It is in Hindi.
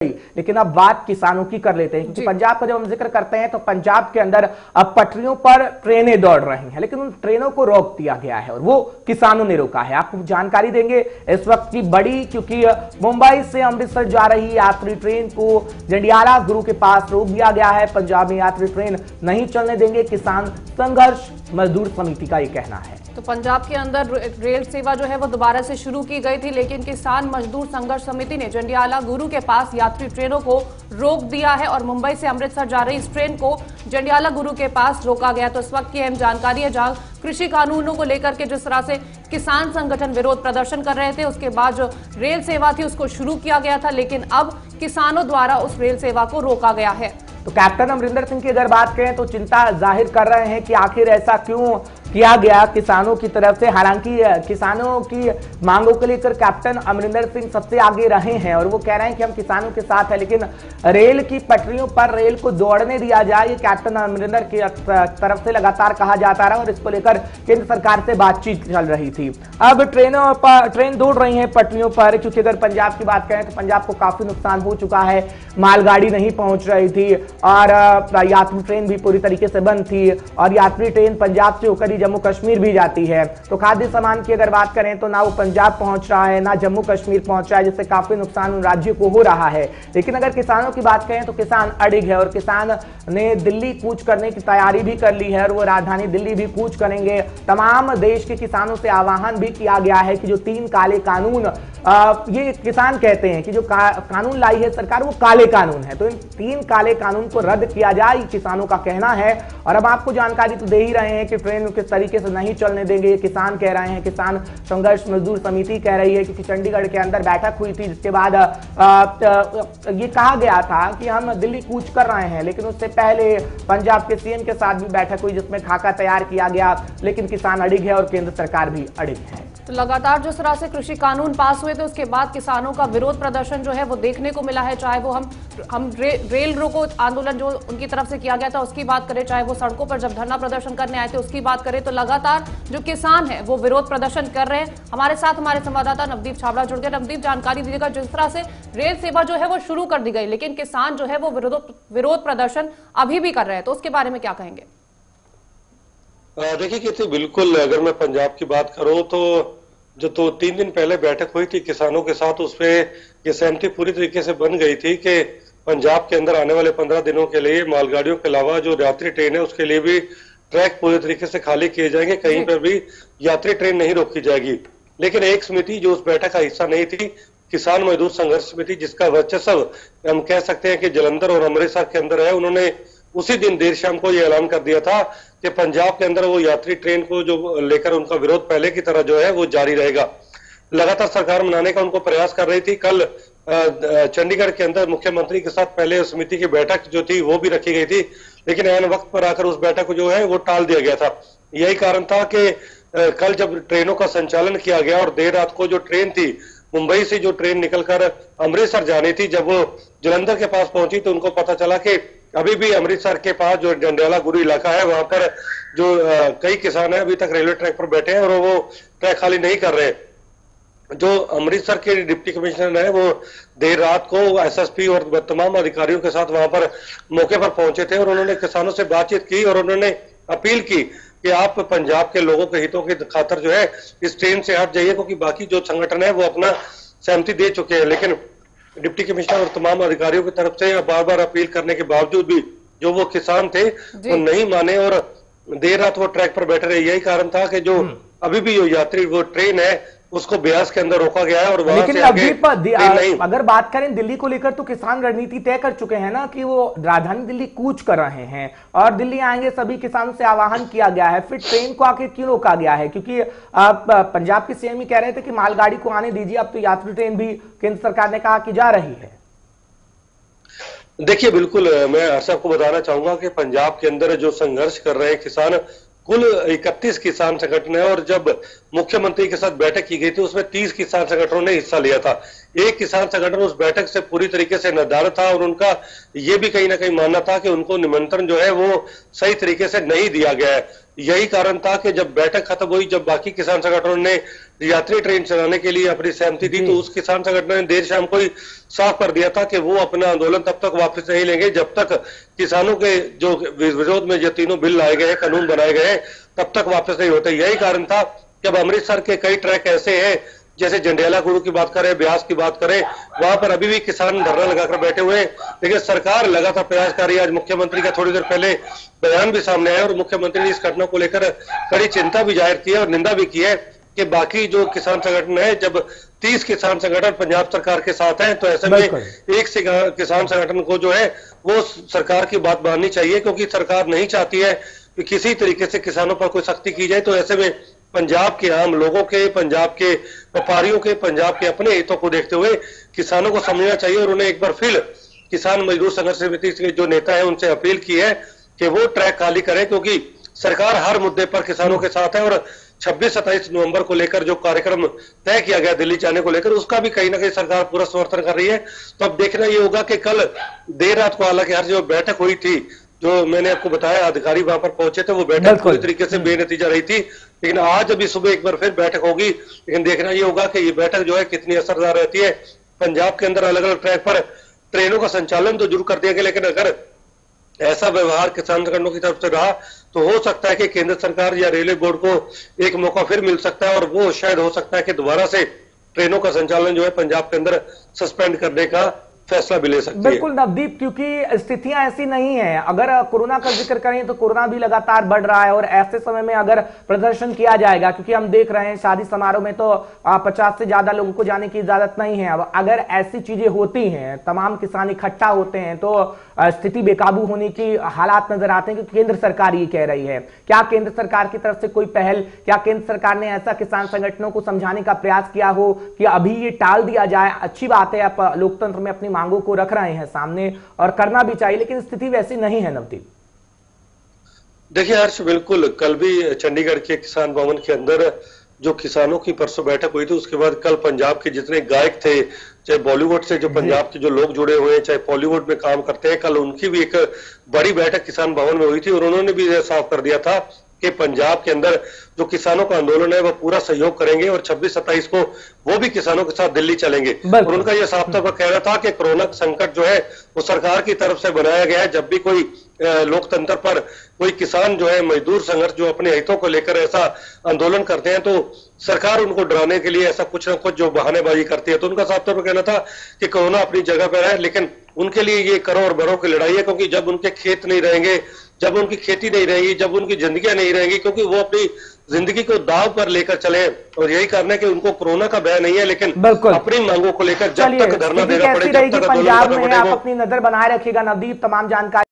लेकिन अब बात किसानों की कर लेते हैं, क्योंकि पंजाब का जब हम जिक्र करते हैं तो पंजाब के अंदर अब पटरियों पर ट्रेनें दौड़ रही हैं, लेकिन उन ट्रेनों को रोक दिया गया है और वो किसानों ने रोका है। आपको जानकारी देंगे इस वक्त की बड़ी, क्योंकि मुंबई से अमृतसर जा रही यात्री ट्रेन को जंडियाला गुरु के पास रोक दिया गया है। पंजाब में यात्री ट्रेन नहीं चलने देंगे किसान संघर्ष मजदूर समिति का ये कहना है। तो पंजाब के अंदर रेल सेवा जो है वो दोबारा से शुरू की गई थी, लेकिन किसान मजदूर संघर्ष समिति ने जंडियाला गुरु के पास यात्री ट्रेनों को रोक दिया है और मुंबई से अमृतसर जा रही इस ट्रेन को जंडियाला गुरु के पास रोका गया। तो इस वक्त की अहम जानकारी है, जहां कृषि कानूनों को लेकर के जिस तरह से किसान संगठन विरोध प्रदर्शन कर रहे थे, उसके बाद जो रेल सेवा थी उसको शुरू किया गया था, लेकिन अब किसानों द्वारा उस रेल सेवा को रोका गया है। तो कैप्टन अमरिंदर सिंह की अगर बात करें तो चिंता जाहिर कर रहे हैं कि आखिर ऐसा क्यों किया गया किसानों की तरफ से। हालांकि किसानों की मांगों को लेकर कैप्टन अमरिंदर सिंह सबसे आगे रहे हैं और वो कह रहे हैं कि हम किसानों के साथ हैं, लेकिन रेल की पटरियों पर रेल को दौड़ने दिया जाए, ये कैप्टन अमरिंदर की तरफ से लगातार कहा जाता रहा और इसको लेकर केंद्र सरकार से बातचीत चल रही थी। अब ट्रेन दौड़ रही है पटरियों पर, क्योंकि अगर पंजाब की बात करें तो पंजाब को काफी नुकसान हो चुका है। मालगाड़ी नहीं पहुंच रही थी और यात्री ट्रेन भी पूरी तरीके से बंद थी और यात्री ट्रेन पंजाब से होकर जम्मू कश्मीर भी जाती है। तो खाद्य सामान की अगर बात करें तो ना वो पंजाब पहुंच रहा है ना जम्मू कश्मीर पहुंच रहा है, जिससे काफी नुकसान उन राज्यों को हो रहा है। लेकिन अगर किसानों की बात करें तो किसान अड़िग है और किसान ने दिल्ली कूच करने की तैयारी भी कर ली है और वो राजधानी दिल्ली भी कूच करेंगे। तमाम देश के किसानों से आह्वान भी किया गया है कि जो 3 काले कानून ये किसान कहते हैं कि जो कानून लाई है सरकार वो काले कानून है, तो इन 3 काले कानून को रद्द किया जाए, किसानों का कहना है। और अब आपको जानकारी तो दे ही रहे हैं कि ट्रेन किस तरीके से नहीं चलने देंगे, ये किसान कह रहे हैं। किसान संघर्ष मजदूर समिति कह रही है, क्योंकि चंडीगढ़ के अंदर बैठक हुई थी जिसके बाद ये कहा गया था कि हम दिल्ली कूच कर रहे हैं, लेकिन उससे पहले पंजाब के सीएम के साथ भी बैठक हुई जिसमें खाका तैयार किया गया, लेकिन किसान अड़िग है और केंद्र सरकार भी अड़िग है। तो लगातार जिस तरह से कृषि कानून पास हुए थे उसके बाद किसानों का विरोध प्रदर्शन जो है वो देखने को मिला है, चाहे वो हम रेल रोको आंदोलन जो उनकी तरफ से किया गया था उसकी बात करें, चाहे वो सड़कों पर जब धरना प्रदर्शन करने आए थे उसकी बात करें, तो लगातार जो किसान है वो विरोध प्रदर्शन कर रहे हैं। हमारे साथ हमारे संवाददाता नवदीप छाबड़ा जुड़ गए। नवदीप, जानकारी दीजिएगा, जिस तरह से रेल सेवा जो है वो शुरू कर दी गई, लेकिन किसान जो है वो विरोध प्रदर्शन अभी भी कर रहे हैं, तो उसके बारे में क्या कहेंगे? देखिए कि बिल्कुल, अगर मैं पंजाब की बात करूं तो जो 3 दिन पहले बैठक हुई थी किसानों के साथ, उसपे ये सहमति पूरी तरीके से बन गई थी कि पंजाब के अंदर आने वाले 15 दिनों के लिए मालगाड़ियों के अलावा जो यात्री ट्रेन है उसके लिए भी ट्रैक पूरी तरीके से खाली किए जाएंगे, कहीं पर भी यात्री ट्रेन नहीं रोकी जाएगी। लेकिन एक समिति जो उस बैठक का हिस्सा नहीं थी, किसान मजदूर संघर्ष समिति, जिसका वर्चस्व हम कह सकते हैं कि जालंधर और अमृतसर के अंदर है, उन्होंने उसी दिन देर शाम को यह ऐलान कर दिया था कि पंजाब के अंदर वो यात्री ट्रेन को जो लेकर उनका विरोध पहले की तरह जो है वो जारी रहेगा। लगातार सरकार मनाने का उनको प्रयास कर रही थी। कल चंडीगढ़ के अंदर मुख्यमंत्री के साथ पहले समिति की बैठक जो थी वो भी रखी गई थी, लेकिन ऐन वक्त पर आकर उस बैठक को जो है वो टाल दिया गया था। यही कारण था कि कल जब ट्रेनों का संचालन किया गया और देर रात को जो ट्रेन थी, मुंबई से जो ट्रेन निकलकर अमृतसर जानी थी, जब वो जालंधर के पास पहुंची तो उनको पता चला कि अभी भी अमृतसर के पास जो जंडियाला गुरु इलाका है वहां पर जो कई किसान हैं अभी तक रेलवे ट्रैक पर बैठे हैं और वो ट्रैक खाली नहीं कर रहे। जो अमृतसर के डिप्टी कमिश्नर है वो देर रात को एसएसपी और तमाम अधिकारियों के साथ वहां पर मौके पर पहुंचे थे और उन्होंने किसानों से बातचीत की और उन्होंने अपील की कि आप पंजाब के लोगों के हितों की खातिर जो है इस ट्रेन से हट जाइए, क्योंकि बाकी जो संगठन है वो अपना सहमति दे चुके हैं। लेकिन डिप्टी कमिश्नर और तमाम अधिकारियों की तरफ से बार बार अपील करने के बावजूद भी जो वो किसान थे वो नहीं माने और देर रात वो ट्रैक पर बैठे रहे। यही कारण था कि जो अभी भी जो यात्री वो ट्रेन है उसको ब्यास के अंदर रोका गया है और वहां लेकिन अभी अगर बात करें दिल्ली को लेकर तो किसान रणनीति तय कर चुके हैं ना कि वो राजधानी दिल्ली कूच कर रहे हैं और दिल्ली आएंगे। सभी किसानों से आह्वान किया गया है, फिर ट्रेन को आखिर क्यों रोका गया है? क्योंकि पंजाब के सीएम ही कह रहे थे कि मालगाड़ी को आने दीजिए, अब तो यात्री ट्रेन भी केंद्र सरकार ने कहा कि जा रही है। देखिए बिल्कुल, मैं हर्ष आपको बताना चाहूंगा कि पंजाब के अंदर जो संघर्ष कर रहे हैं किसान, कुल 31 किसान संगठन है और जब मुख्यमंत्री के साथ बैठक की गई थी उसमें 30 किसान संगठनों ने हिस्सा लिया था। एक किसान संगठन उस बैठक से पूरी तरीके से नदारद था और उनका ये भी कहीं ना कहीं मानना था कि उनको निमंत्रण जो है वो सही तरीके से नहीं दिया गया है। यही कारण था कि जब बैठक खत्म हुई, जब बाकी किसान संगठनों ने यात्री ट्रेन चलाने के लिए अपनी सहमति दी, तो उस किसान संगठन ने देर शाम को ही साफ कर दिया था कि वो अपना आंदोलन तब तक वापस नहीं लेंगे जब तक किसानों के जो विरोध में जो तीनों बिल लाए गए, कानून बनाए गए, तब तक वापस नहीं होते। यही कारण था कि अब अमृतसर के कई ट्रैक ऐसे हैं, जैसे जंडियाला गुरु की बात करें, ब्यास की बात करें, वहां पर अभी भी किसान धरना लगाकर बैठे हुए हैं। लेकिन सरकार लगातार प्रयास कर रही है। आज मुख्यमंत्री का थोड़ी देर पहले बयान भी सामने आया और मुख्यमंत्री ने इस घटना को लेकर कड़ी चिंता भी जाहिर की है और निंदा भी की है कि बाकी जो किसान संगठन है, जब 30 किसान संगठन पंजाब सरकार के साथ हैं, तो ऐसे में एक किसान संगठन को जो है वो सरकार की बात माननी चाहिए, क्योंकि सरकार नहीं चाहती है कि किसी तरीके से किसानों पर कोई सख्ती की जाए। तो ऐसे में पंजाब के आम लोगों के, पंजाब के व्यापारियों के, पंजाब के अपने हितों को देखते हुए किसानों को समझना चाहिए और उन्हें एक बार फिर किसान मजदूर संघर्ष समिति के जो नेता है उनसे अपील की है कि वो ट्रैक खाली करें, क्योंकि सरकार हर मुद्दे पर किसानों के साथ है। और 26-27 नवंबर को लेकर जो कार्यक्रम तय किया गया दिल्ली जाने को लेकर, उसका भी कहीं ना कहीं सरकार पूरा समर्थन कर रही है। तो अब देखना ये होगा कि कल देर रात को, हालांकि हर जो बैठक हुई थी, जो मैंने आपको बताया अधिकारी वहां पर पहुंचे थे, वो बैठक पूरी तरीके से बेनतीजा रही थी। लेकिन आज अभी सुबह एक बार फिर बैठक होगी, लेकिन देखना ये होगा कि ये बैठक जो है कितनी असरदार रहती है। पंजाब के अंदर अलग अलग ट्रैक पर ट्रेनों का संचालन तो जरूर कर दिया गया, लेकिन अगर ऐसा व्यवहार किसान संगठनों की तरफ से रहा तो हो सकता है कि केंद्र सरकार या रेलवे बोर्ड को एक मौका फिर मिल सकता है और वो शायद हो सकता है कि दोबारा से ट्रेनों का संचालन जो है पंजाब के अंदर सस्पेंड करने का फैसला भी ले सकती है। बिल्कुल नवदीप, क्योंकि स्थितियां ऐसी नहीं है। अगर कोरोना का जिक्र करें तो कोरोना भी लगातार बढ़ रहा है और ऐसे समय में अगर प्रदर्शन किया जाएगा, क्योंकि हम देख रहे हैं शादी समारोह में तो 50 से ज्यादा लोगों को जाने की इजाजत नहीं है। अब अगर ऐसी चीजें होती हैं, तमाम किसान इकट्ठा होते हैं, तो स्थिति बेकाबू होने की हालात नजर आते हैं, क्योंकि केंद्र सरकार ये कह रही है। क्या केंद्र सरकार की तरफ से कोई पहल, क्या केंद्र सरकार ने ऐसा किसान संगठनों को समझाने का प्रयास किया हो कि अभी ये टाल दिया जाए? अच्छी बात है, आप लोकतंत्र में अपनी मांगों को रख रहे हैं सामने और करना भी चाहिए, लेकिन स्थिति वैसी नहीं है नवदीप। देखिए हर्ष, बिल्कुल कल भी चंडीगढ़ के किसान भवन के अंदर जो किसानों की परसों बैठक हुई थी, उसके बाद कल पंजाब के जितने गायक थे, चाहे बॉलीवुड से जो पंजाब के जो लोग जुड़े हुए हैं, चाहे बॉलीवुड में काम करते हैं, कल उनकी भी एक बड़ी बैठक किसान भवन में हुई थी और उन्होंने भी साफ कर दिया था कि पंजाब के अंदर जो किसानों का आंदोलन है वो पूरा सहयोग करेंगे और 26-27 को वो भी किसानों के साथ दिल्ली चलेंगे। और उनका यह साफ तौर पर कहना था कि कोरोना संकट जो है वो सरकार की तरफ से बनाया गया है। जब भी कोई लोकतंत्र पर कोई किसान जो है, मजदूर संघर्ष जो अपने हितों को लेकर ऐसा आंदोलन करते हैं, तो सरकार उनको डराने के लिए ऐसा कुछ ना कुछ जो बहानेबाजी करती है। तो उनका साफ तौर पर कहना था कि कोरोना अपनी जगह पर है, लेकिन उनके लिए ये करो और बरों की लड़ाई है, क्योंकि जब उनके खेत नहीं रहेंगे, जब उनकी खेती नहीं रहेगी, जब उनकी जिंदगियां नहीं रहेंगी, क्योंकि वो अपनी जिंदगी को दाव पर लेकर चले। और यही कारण है कि उनको कोरोना का भय नहीं है, लेकिन अपनी मांगों को लेकर जब तक धरना देना पड़ेगा, पंजाब में आप अपनी नजर बनाए रखिएगा नवदीप। तमाम जानकारी